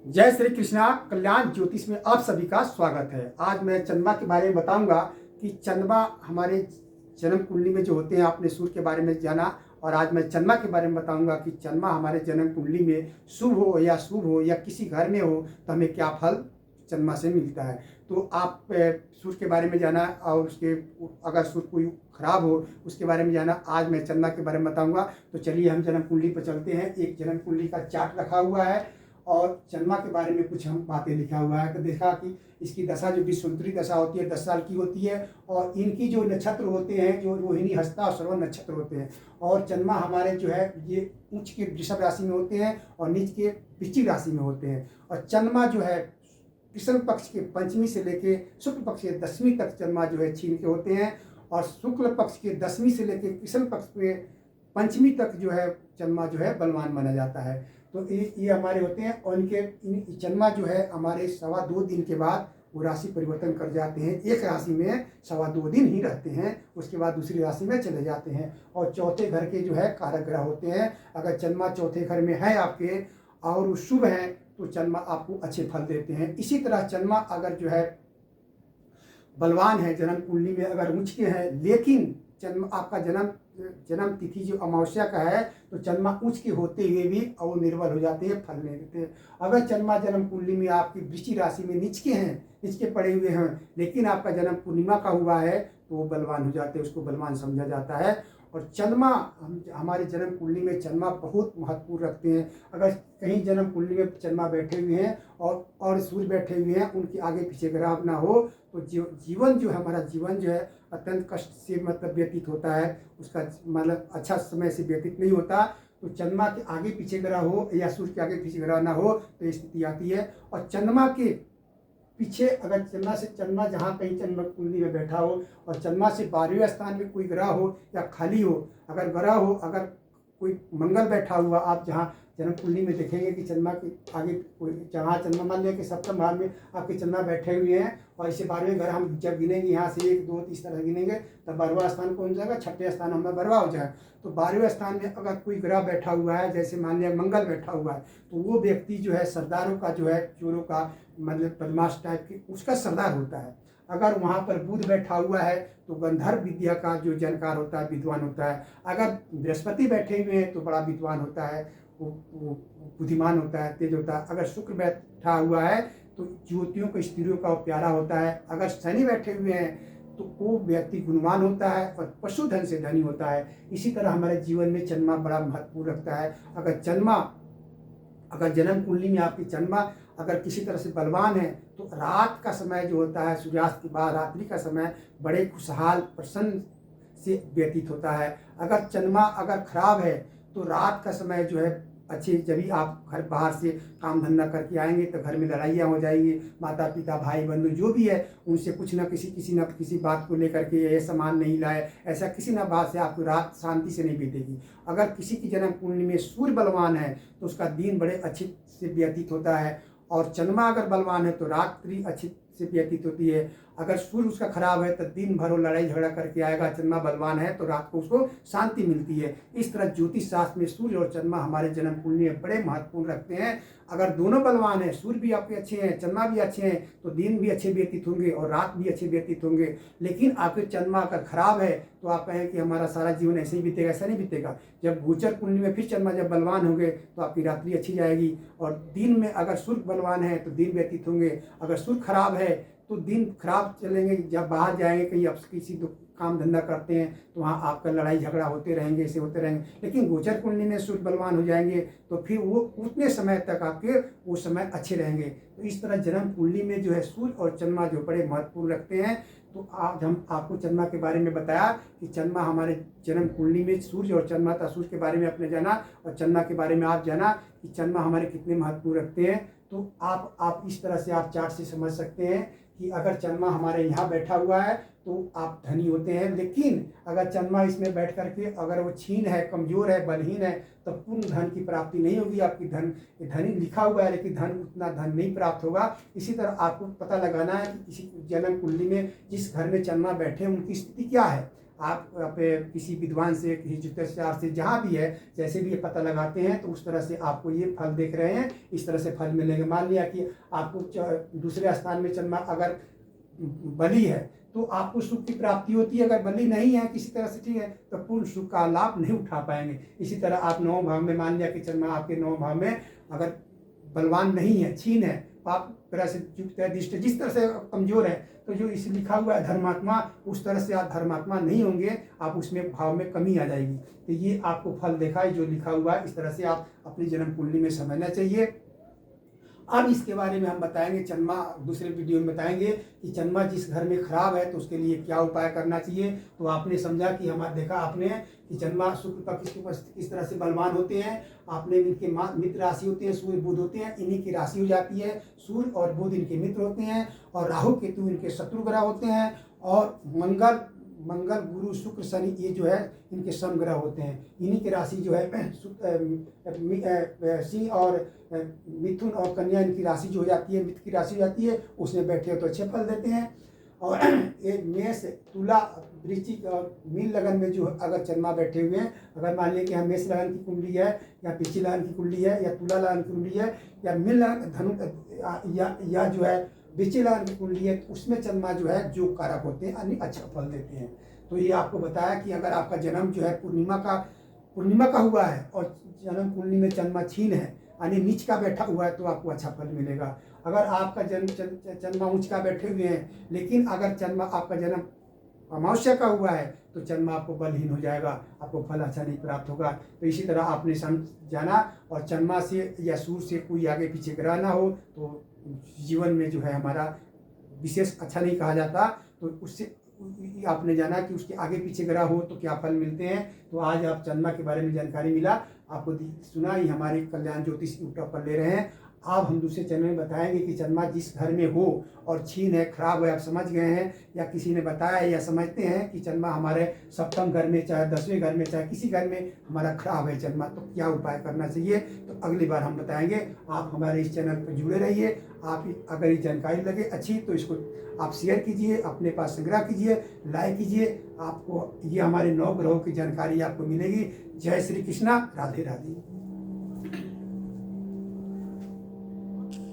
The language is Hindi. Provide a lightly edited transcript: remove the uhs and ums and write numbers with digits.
जय श्री कृष्णा। कल्याण ज्योतिष में आप सभी का स्वागत है। आज मैं चंद्रमा के बारे में बताऊंगा कि चंद्रमा हमारे जन्म कुंडली में जो होते हैं। आपने सूर्य के बारे में जाना और आज मैं चंद्रमा के बारे में बताऊंगा कि चंद्रमा हमारे जन्म कुंडली में शुभ हो या शुभ हो या किसी घर में हो तो हमें क्या फल चंद्रमा से मिलता है। तो आप सूर्य के बारे में जाना और उसके अगर सूर्य कोई खराब हो उसके बारे में जाना। आज मैं चंद्रमा के बारे में बताऊंगा। तो चलिए हम जन्म कुंडली पर चलते हैं। एक जन्म कुंडली का चार्ट रखा हुआ है और चंद्रमा के बारे में कुछ हम बातें लिखा हुआ है। तो देखा कि इसकी दशा जो विश्वंतरी दशा होती है 10 साल की होती है और इनकी जो नक्षत्र होते हैं जो रोहिणी हस्ता और श्रवण नक्षत्र होते हैं। और चंद्रमा हमारे जो है ये उच्च के वृषभ राशि में होते हैं और नीच के वृश्चिक राशि में होते हैं। और चंद्रमा जो है कृष्ण पक्ष के पंचमी से लेके शुक्ल पक्ष के 10वीं तक चंद्रमा जो है छीन के होते हैं और शुक्ल पक्ष के 10वीं से लेके कृष्ण पक्ष के पंचमी तक जो है चंद्रमा जो है बलवान माना जाता है। तो ये हमारे होते हैं और इनके चंद्रमा जो है हमारे 2.25 दिन के बाद वो राशि परिवर्तन कर जाते हैं। एक राशि में 2.25 दिन ही रहते हैं, उसके बाद दूसरी राशि में चले जाते हैं। और चौथे घर के जो है कारक ग्रह होते हैं। अगर चंद्रमा चौथे घर में है आपके और वो शुभ है तो चंद्रमा आपको अच्छे फल देते हैं। इसी तरह चंद्रमा अगर जो है बलवान है जन्म कुंडली में अगर उच्च के हैं लेकिन जन्म आपका जन्म तिथि जो अमावस्या का है तो चंद्रमा उच्च के होते हुए भी और निर्बल हो जाते हैं, फल नहीं देते हैं। अगर चंद्रमा जन्म कुंडली में आपकी वृश्चिक राशि में नीच के हैं, नीच के पड़े हुए हैं लेकिन आपका जन्म पूर्णिमा का हुआ है तो वो बलवान हो जाते हैं, उसको बलवान समझा जाता है। और चंद्रमा हमारे जन्म कुंडली में चंद्रमा बहुत महत्वपूर्ण रखते हैं। अगर कहीं जन्म कुंडली में चंद्रमा बैठे हुए हैं और सूर्य बैठे हुए हैं उनके आगे पीछे ग्रह ना हो तो जीवन जो है हमारा जीवन जो है अत्यंत कष्ट से मतलब व्यतीत होता है, उसका मतलब अच्छा समय से व्यतीत नहीं होता। तो चंद्रमा के आगे पीछे ग्रह हो या सूर्य के आगे पीछे ग्रह ना हो तो स्थिति आती है। और चंद्रमा के पीछे अगर चंद्रमा जहाँ कहीं चंद्रमा कुंडली में बैठा हो और चंद्रमा से 12वें स्थान में कोई ग्रह हो या खाली हो, अगर ग्रह हो अगर कोई मंगल बैठा हुआ आप जहाँ जन्म कुंडली में देखेंगे कि चंद्रमा के आगे कोई जहाँ चंद्रमा मान लिया कि सप्तम भाव में आपके चंद्रमा बैठे हुए हैं और इसे 12वें घर हम जब गिनेंगे यहाँ से 1 2 3 तरह गिनेंगे तब 12वां स्थान कौन जाएगा, छठे स्थान हमारा 12वां हो जाएगा। तो 12वें स्थान में अगर कोई ग्रह बैठा हुआ है जैसे मान लिया मंगल बैठा हुआ है तो वो व्यक्ति जो है सरदारों का जो है चोरों का मतलब बदमाश टाइप की उसका सरदार होता है। अगर वहाँ पर बुध बैठा हुआ है तो गंधर्व विद्या का जो जानकार होता है, विद्वान होता है। अगर बृहस्पति बैठे हुए हैं तो बड़ा विद्वान होता है, वो बुद्धिमान होता है, तेज होता है। अगर शुक्र बैठा हुआ है तो युवतियों को स्त्रियों का प्यारा होता है। अगर शनि बैठे हुए हैं तो वो व्यक्ति गुणवान होता है और पशुधन से धनी होता है। इसी तरह हमारे जीवन में चंद्रमा बड़ा महत्वपूर्ण रखता है। अगर जन्म कुंडली में आपकी चंद्रमा अगर किसी तरह से बलवान है तो रात का समय जो होता है सूर्यास्त के बाद रात्रि का समय बड़े खुशहाल प्रसन्न से व्यतीत होता है। अगर चंद्रमा अगर खराब है तो रात का समय जो है अच्छे जब भी आप घर बाहर से काम धंधा करके आएंगे तो घर में लड़ाइयाँ हो जाएंगी। माता पिता भाई बंधु जो भी है उनसे कुछ ना किसी बात को लेकर के ये सामान नहीं लाए, ऐसा किसी ना बात से आपको रात शांति से नहीं बीतेगी। अगर किसी की जन्म कुंडली में सूर्य बलवान है तो उसका दिन बड़े अच्छे से व्यतीत होता है और चंद्रमा अगर बलवान है तो रात्रि अच्छी से व्यतीत होती है। अगर सूर्य उसका खराब है तो दिन भर वो लड़ाई झगड़ा करके आएगा। चंद्रमा बलवान है तो रात को उसको शांति मिलती है। इस तरह ज्योतिष शास्त्र में सूर्य और चंद्रमा हमारे जन्म कुंडली में बड़े महत्वपूर्ण रखते हैं। अगर दोनों बलवान हैं, सूर्य भी आपके अच्छे हैं, चंद्रमा भी अच्छे हैं तो दिन भी अच्छे व्यतीत होंगे और रात भी अच्छे व्यतीत होंगे। लेकिन आपके चंद्रमा अगर खराब है तो आप कहें कि हमारा सारा जीवन ऐसे ही बीतेगा, ऐसा नहीं बीतेगा। जब गोचर कुंडली में फिर चंद्रमा जब बलवान होंगे तो आपकी रात्रि अच्छी जाएगी और दिन में अगर सूर्य बलवान है तो दिन व्यतीत होंगे। अगर सूर्य खराब है तो दिन खराब चलेंगे। जब बाहर जाएंगे कहीं आप किसी काम धंधा करते हैं तो वहाँ आपका लड़ाई झगड़ा होते रहेंगे, ऐसे होते रहेंगे। लेकिन गोचर कुंडली में सूर्य बलवान हो जाएंगे तो फिर वो उतने समय तक आपके वो समय अच्छे रहेंगे। तो इस तरह जन्म कुंडली में जो है सूर्य और चंद्रमा जो बड़े महत्वपूर्ण रखते हैं। तो आज हम आपको चंद्रमा के बारे में बताया कि चंद्रमा हमारे जन्म कुंडली में सूर्य और चंद्रमा था। सूर्य के बारे में आपने जाना और चंद्रमा के बारे में आप जाना कि चंद्रमा हमारे कितने महत्वपूर्ण रखते हैं। तो आप इस तरह से आप चार्ट से समझ सकते हैं कि अगर चंद्रमा हमारे यहाँ बैठा हुआ है तो आप धनी होते हैं। लेकिन अगर चंद्रमा इसमें बैठ करके अगर वो छीन है, कमजोर है, बलहीन है तो पूर्ण धन की प्राप्ति नहीं होगी। आपकी धनी लिखा हुआ है लेकिन उतना धन नहीं प्राप्त होगा। इसी तरह आपको पता लगाना है कि किसी जन्म कुंडली में जिस घर में चंद्रमा बैठे उनकी स्थिति क्या है। आप किसी विद्वान से, किसी ज्योतिषाचार्य से, जहाँ भी है, जैसे भी ये पता लगाते हैं तो उस तरह से आपको ये फल देख रहे हैं, इस तरह से फल मिलेंगे। मान लिया कि आपको दूसरे स्थान में चंद्रमा अगर बली है तो आपको सुख की प्राप्ति होती है, अगर बली नहीं है किसी तरह से, ठीक है, तो पूर्ण सुख का लाभ नहीं उठा पाएंगे। इसी तरह आप 9 भाव में, मान लिया कि चंद्रमा आपके 9 भाव में अगर बलवान नहीं है, छीन है, पाप तरह से युक्त है, दिष्ट जिस तरह से कमजोर है, तो जो इस लिखा हुआ है धर्मात्मा, उस तरह से आप धर्मात्मा नहीं होंगे, आप उसमें भाव में कमी आ जाएगी। तो ये आपको फल देखा है जो लिखा हुआ है, इस तरह से आप अपनी जन्म कुंडली में समझना चाहिए। अब इसके बारे में हम बताएंगे, चंद्रमा दूसरे वीडियो में बताएंगे कि चंद्रमा जिस घर में खराब है तो उसके लिए क्या उपाय करना चाहिए। तो आपने समझा कि हमारा देखा आपने कि चंद्रमा शुक्र पक्ष के किस तरह से बलवान होते हैं। आपने इनके मित्र राशि होते हैं, सूर्य बुध होते हैं, इन्हीं की राशि हो जाती है। सूर्य और बुध इनके मित्र होते हैं और राहु केतु इनके शत्रु ग्रह होते हैं। और मंगल गुरु शुक्र शनि ये जो है इनके समग्रह होते हैं। इन्हीं की राशि जो है सिंह और मिथुन और कन्या, इनकी राशि जो हो जाती है, मित्र की राशि हो जाती है, उसमें बैठे हो तो अच्छे फल देते हैं। और ये मेष, तुला, वृश्चिक और मीन लगन में जो अगर चंद्रमा बैठे हुए हैं, अगर मान लें कि हम मेष लगन की कुंडली है या वृश्चिक लगन की कुंडली है या तुला लगन की कुंडली है या मीन लगन धनु या जो है वृश्चिक लगन की कुंडली है, तो उसमें चंद्रमा जो है जो कारक होते हैं, अन्य अच्छा फल देते हैं। तो ये आपको बताया कि अगर आपका जन्म जो है पूर्णिमा का हुआ है और जन्म कुंडली में चंद्रमा छीन है, यानी नीच का बैठा हुआ है, तो आपको अच्छा फल मिलेगा। अगर आपका जन्म चंद्रमा ऊंच का बैठे हुए हैं, लेकिन अगर चंद्रमा आपका जन्म अमावस्या का हुआ है तो चंद्रमा आपको बलहीन हो जाएगा, आपको फल अच्छा नहीं प्राप्त होगा। तो इसी तरह आपने जाना, और चंद्रमा से या सूर्य से कोई आगे पीछे ग्रह ना हो तो जीवन में जो है हमारा विशेष अच्छा नहीं कहा जाता। तो उससे आपने जाना कि उसके आगे पीछे ग्रह हो तो क्या फल मिलते हैं। तो आज आप चंद्रमा के बारे में जानकारी मिला, आपको सुना, ही हमारे कल्याण ज्योतिष यूट्यूब पर ले रहे हैं। अब हम दूसरे चैनल में बताएंगे कि चंद्रमा जिस घर में हो और छीन है, खराब है, आप समझ गए हैं या किसी ने बताया या समझते हैं कि चंद्रमा हमारे सप्तम घर में, चाहे 10वें घर में, चाहे किसी घर में हमारा खराब है चंद्रमा, तो क्या उपाय करना चाहिए, तो अगली बार हम बताएंगे। आप हमारे इस चैनल पर जुड़े रहिए। आप अगर ये जानकारी लगे अच्छी तो इसको आप शेयर कीजिए, अपने पास संग्रह कीजिए, लाइक कीजिए। आपको ये हमारे 9 ग्रहों की जानकारी आपको मिलेगी। जय श्री कृष्णा, राधे राधे।